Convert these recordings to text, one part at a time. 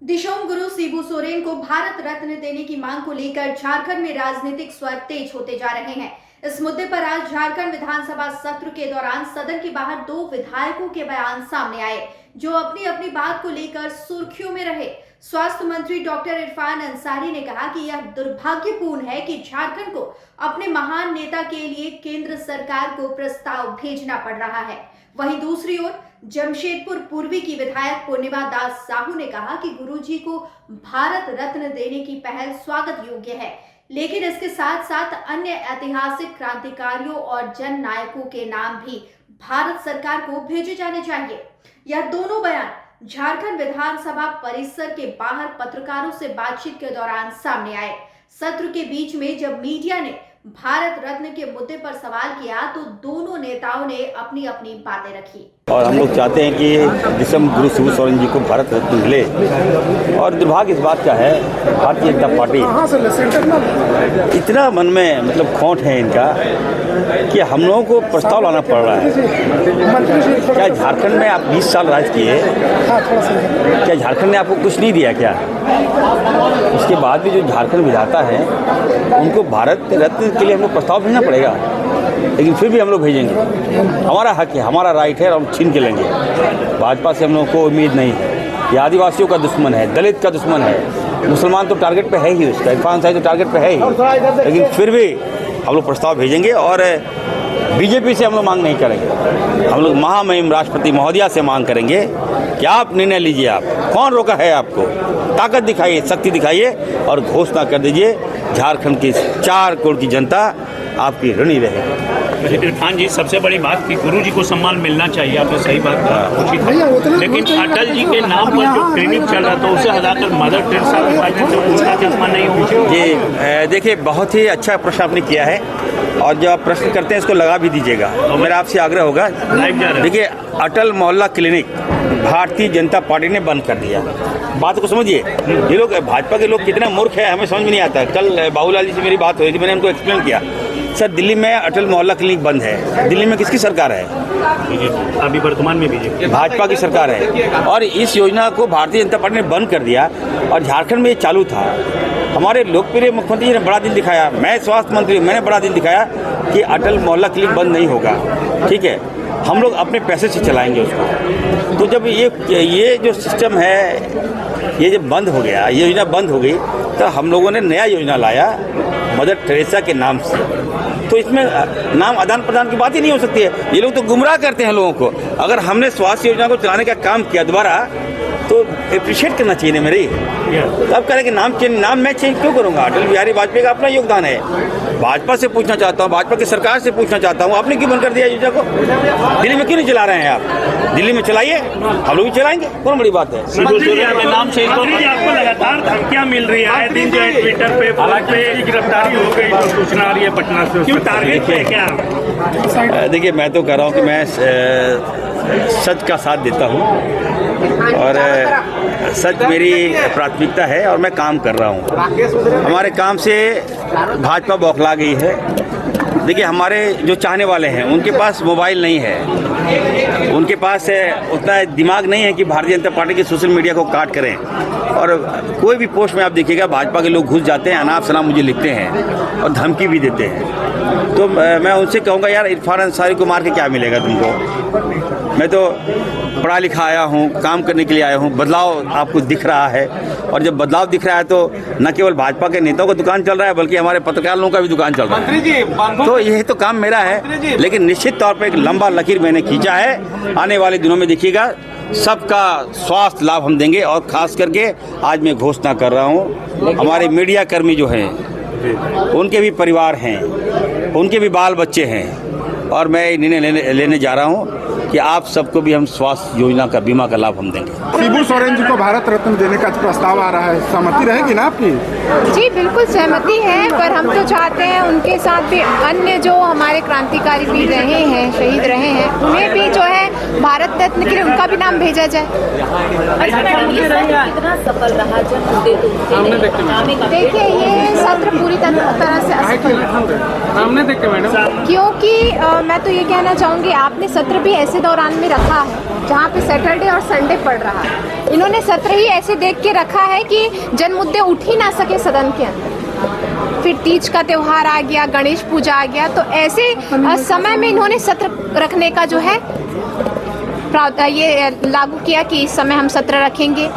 दिशोम गुरु शिबू सोरेन को भारत रत्न देने की मांग को लेकर झारखंड में राजनीतिक स्वर तेज होते जा रहे हैं। इस मुद्दे पर आज झारखंड विधानसभा सत्र के दौरान सदन के बाहर दो विधायकों के बयान सामने आए, जो अपनी अपनी बात को लेकर सुर्खियों में रहे। स्वास्थ्य मंत्री डॉक्टर इरफान अंसारी ने कहा कि यह दुर्भाग्यपूर्ण है कि झारखंड को अपने महान नेता के लिए केंद्र सरकार को प्रस्ताव भेजना पड़ रहा है। वहीं दूसरी ओर जमशेदपुर पूर्वी की विधायक पूर्णिमा दास साहू ने कहा कि गुरुजी को भारत रत्न देने की पहल स्वागत योग्य है, लेकिन इसके साथ साथ अन्य ऐतिहासिक क्रांतिकारियों और जन नायकों के नाम भी भारत सरकार को भेजे जाने चाहिए। यह दोनों बयान झारखंड विधानसभा परिसर के बाहर पत्रकारों से बातचीत के दौरान सामने आए। सत्र के बीच में जब मीडिया ने भारत रत्न के मुद्दे पर सवाल किया तो दोनों नेताओं ने अपनी अपनी बातें रखी। और हम लोग चाहते हैं कि दिसम गुरु शिबू सोरेन जी को भारत रत्न मिले। और दुर्भाग्य इस बात का है, भारतीय जनता पार्टी इतना मन में खोट है इनका कि हम लोगों को प्रस्ताव लाना पड़ रहा है। क्या झारखंड में आप 20 साल राज किए, क्या झारखंड ने आपको कुछ नहीं दिया क्या? उसके बाद भी जो झारखंड विधाता है उनको भारत रत्न के लिए हम लोग प्रस्ताव भेजना पड़ेगा, लेकिन फिर भी हम लोग भेजेंगे। हमारा हक है, हमारा राइट है और हम छीन के लेंगे। भाजपा से हम लोगों को उम्मीद नहीं है। ये आदिवासियों का दुश्मन है, दलित का दुश्मन है, मुसलमान तो टारगेट पे है ही, उसका इरफान साहब तो टारगेट पे है ही, लेकिन फिर भी हम लोग प्रस्ताव भेजेंगे। और बीजेपी से हम लोग मांग नहीं करेंगे, हम लोग महामहिम राष्ट्रपति महोदया से मांग करेंगे कि आप निर्णय लीजिए। आप कौन रोका है आपको? ताकत दिखाइए, शक्ति दिखाइए और घोषणा कर दीजिए। झारखंड की 4 करोड़ की जनता आपकी ऋणी रहे। इरफान जी, सबसे बड़ी बात कि गुरु जी को सम्मान मिलना चाहिए, आपने सही बात पूछी थी, लेकिन अटल जी के नाम पर जो क्लिनिक चल रहा था उसे हटाकर मदर टेरेसा का सम्मान नहीं होना चाहिए। जी देखिए, बहुत ही अच्छा प्रश्न आपने किया है और जब आप प्रश्न करते हैं इसको लगा भी दीजिएगा। तो मेरा आपसे आग्रह होगा, देखिए अटल मोहल्ला क्लिनिक भारतीय जनता पार्टी ने बंद कर दिया। बात को समझिए, ये लोग भाजपा के लोग कितने मूर्ख हैं हमें समझ में नहीं आता। कल बाबूलाल जी से मेरी बात हुई थी, मैंने उनको एक्सप्लेन किया, सर दिल्ली में अटल मोहल्ला क्लिनिक बंद है। दिल्ली में किसकी सरकार है? अभी वर्तमान में बीजेपी भाजपा की सरकार है। और इस योजना को भारतीय जनता पार्टी ने बंद कर दिया और झारखंड में ये चालू था। हमारे लोकप्रिय मुख्यमंत्री जी ने बड़ा दिल दिखाया, मैं स्वास्थ्य मंत्री मैंने बड़ा दिल दिखाया कि अटल मोहल्ला क्लिनिक बंद नहीं होगा। ठीक है, हम लोग अपने पैसे से चलाएंगे उसको। तो जब ये जो सिस्टम है ये जब बंद हो गया, ये योजना बंद हो गई, तो हम लोगों ने नया योजना लाया मदर टेरेसा के नाम से। तो इसमें नाम आदान प्रदान की बात ही नहीं हो सकती है। ये लोग तो गुमराह करते हैं लोगों को। अगर हमने स्वास्थ्य योजना को चलाने का काम किया दोबारा तो अप्रिशिएट करना चाहिए ना मेरी। तब करें कि नाम मैं चेंज क्यों करूँगा? अटल बिहारी वाजपेयी का अपना योगदान है। भाजपा से पूछना चाहता हूँ, भाजपा की सरकार से पूछना चाहता हूँ, आपने क्यों बंद कर दिया योजना को? दिल्ली में क्यों नहीं चला रहे हैं आप? दिल्ली में चलाइए, हम लोग भी चलाएंगे, कौन बड़ी बात है? नाम से आपको लगातार धमकियां मिल रही है, दिन जो है ट्विटर पे गिरफ्तारी हो गई तो सूचना आ रही है पटना से, क्यों टारगेट पे क्या? देखिए, मैं तो कह रहा हूँ कि मैं सच का साथ देता हूँ और सच मेरी प्राथमिकता है और मैं काम कर रहा हूँ। हमारे काम से भाजपा बौखला गई है। देखिए, हमारे जो चाहने वाले हैं उनके पास मोबाइल नहीं है, उनके पास उतना दिमाग नहीं है कि भारतीय जनता पार्टी के सोशल मीडिया को काट करें। और कोई भी पोस्ट में आप देखिएगा भाजपा के लोग घुस जाते हैं, अनाप शनाप मुझे लिखते हैं और धमकी भी देते हैं। तो मैं उनसे कहूँगा, यार इरफान अंसारी को मार के क्या मिलेगा तुमको? मैं तो पढ़ा लिखा आया हूँ, काम करने के लिए आया हूँ। बदलाव आपको दिख रहा है और जब बदलाव दिख रहा है तो न केवल भाजपा के नेताओं का दुकान चल रहा है बल्कि हमारे पत्रकारों का भी दुकान चल रहा है। तो यही तो काम मेरा है, लेकिन निश्चित तौर पर एक लंबा लकीर मैंने खींचा है। आने वाले दिनों में देखिएगा सबका स्वास्थ्य लाभ हम देंगे। और खास करके आज मैं घोषणा कर रहा हूँ, हमारे मीडिया कर्मी जो हैं उनके भी परिवार हैं, उनके भी बाल बच्चे हैं और मैं निर्णय लेने जा रहा हूँ कि आप सबको भी हम स्वास्थ्य योजना का बीमा का लाभ हम देंगे। शिबू सोरेन जी को भारत रत्न देने का प्रस्ताव आ रहा है, सहमति रहेगी ना आपकी? जी बिल्कुल सहमति है, पर हम तो चाहते हैं उनके साथ भी अन्य जो हमारे क्रांतिकारी वीर रहे हैं, शहीद रहे हैं, उन्हें भी जो है भारत रत्न के लिए उनका भी नाम भेजा जाए। कितना सफल रहा देखिए, ये सत्र पूरी तरह से सामने देख के मैडम, क्योंकि मैं तो ये कहना चाहूँगी, आपने सत्र भी ऐसे दौरान में रखा है, जहाँ पे सैटरडे और संडे पड़ रहा है। इन्होंने सत्र ही ऐसे देख के रखा है कि जन मुद्दे उठ ही ना सके सदन के अंदर। फिर तीज का त्योहार आ गया, गणेश पूजा आ गया, तो ऐसे समय में इन्होंने सत्र रखने का जो है ये लागू किया कि इस समय हम सत्र रखेंगे।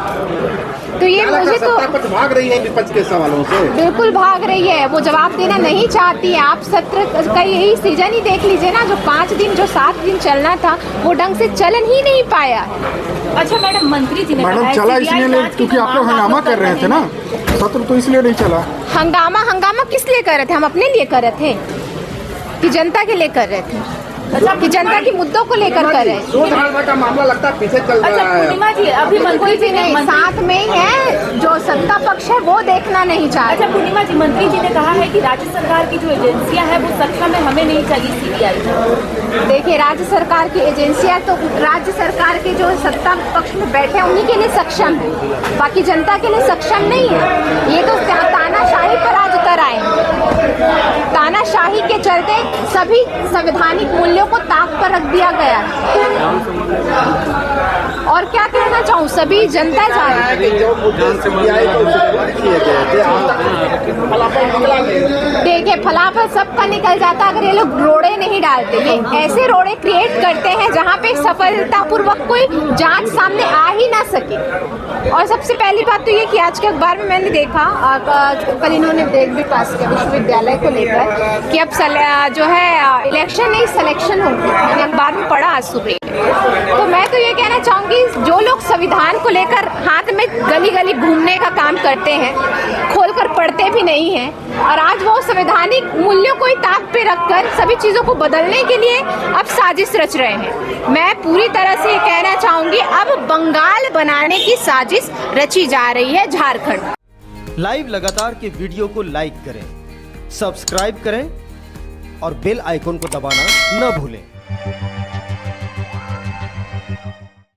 तो ये मुझे तो भाग रही है विपक्ष के सवालों से, बिल्कुल भाग रही है, वो जवाब देना नहीं चाहती है। आप सत्र का यही सीजन ही देख लीजिए ना, जो 5 दिन जो 7 दिन चलना था वो ढंग से चलन ही नहीं पाया है। अच्छा मैडम, मंत्री जी ने मैडम चला इसलिए क्योंकि आप लोग हंगामा कर रहे थे ना, सत्र तो इसलिए नहीं चला। हंगामा किस लिए कर रहे थे? हम अपने लिए कर रहे थे कि जनता के लिए कर रहे थे, कि जनता के मुद्दों को लेकर कर रहे हैं। का मामला लगता है पीछे चल रहा है। पूर्णिमा जी, अभी मंत्री जी नहीं, साथ में ही है, जो सत्ता पक्ष है वो देखना नहीं चाहते। अच्छा पूर्णिमा जी, मंत्री जी ने कहा है कि राज्य सरकार की जो एजेंसियां हैं वो सक्षम है, हमें नहीं चाहिए सीबीआई। देखिए, राज्य सरकार की एजेंसियां तो राज्य सरकार के जो सत्ता पक्ष में बैठे हैं उन्हीं के लिए सक्षम है, बाकी जनता के लिए सक्षम नहीं है। ये तो तानाशाही पर आज उतर आए हैं। तानाशाही के चलते सभी संवैधानिक मूल्यों को ताक पर रख दिया गया है। और क्या कहना चाहूँ, सभी जनता जाने देखिए फलाफल सबका निकल जाता अगर ये लोग रोड़े नहीं डालते। ये ऐसे रोड़े क्रिएट करते हैं जहाँ पे सफलतापूर्वक कोई जांच सामने आ ही ना सके। और सबसे पहली बात तो ये कि आज के अखबार में मैंने देखा, कल इन्होंने ब्रेक भी पास किया विश्वविद्यालय को लेकर कि अब जो है इलेक्शन नहीं सिलेक्शन होगी। मैंने अखबार में पढ़ा आज सुबह। तो मैं तो ये कहना चाहूँगी, जो लोग संविधान को लेकर हाथ में गली गली घूमने का काम करते हैं, खोलकर पढ़ते भी नहीं हैं, और आज वो संवैधानिक मूल्यों को ही ताक पे रखकर सभी चीज़ों को बदलने के लिए अब साजिश रच रहे हैं। मैं पूरी तरह से ये कहना चाहूँगी, अब बंगाल बनाने की साजिश रची जा रही है झारखंड। लाइव लगातार के वीडियो को लाइक करें, सब्सक्राइब करें और बेल आइकॉन को दबाना न भूलें।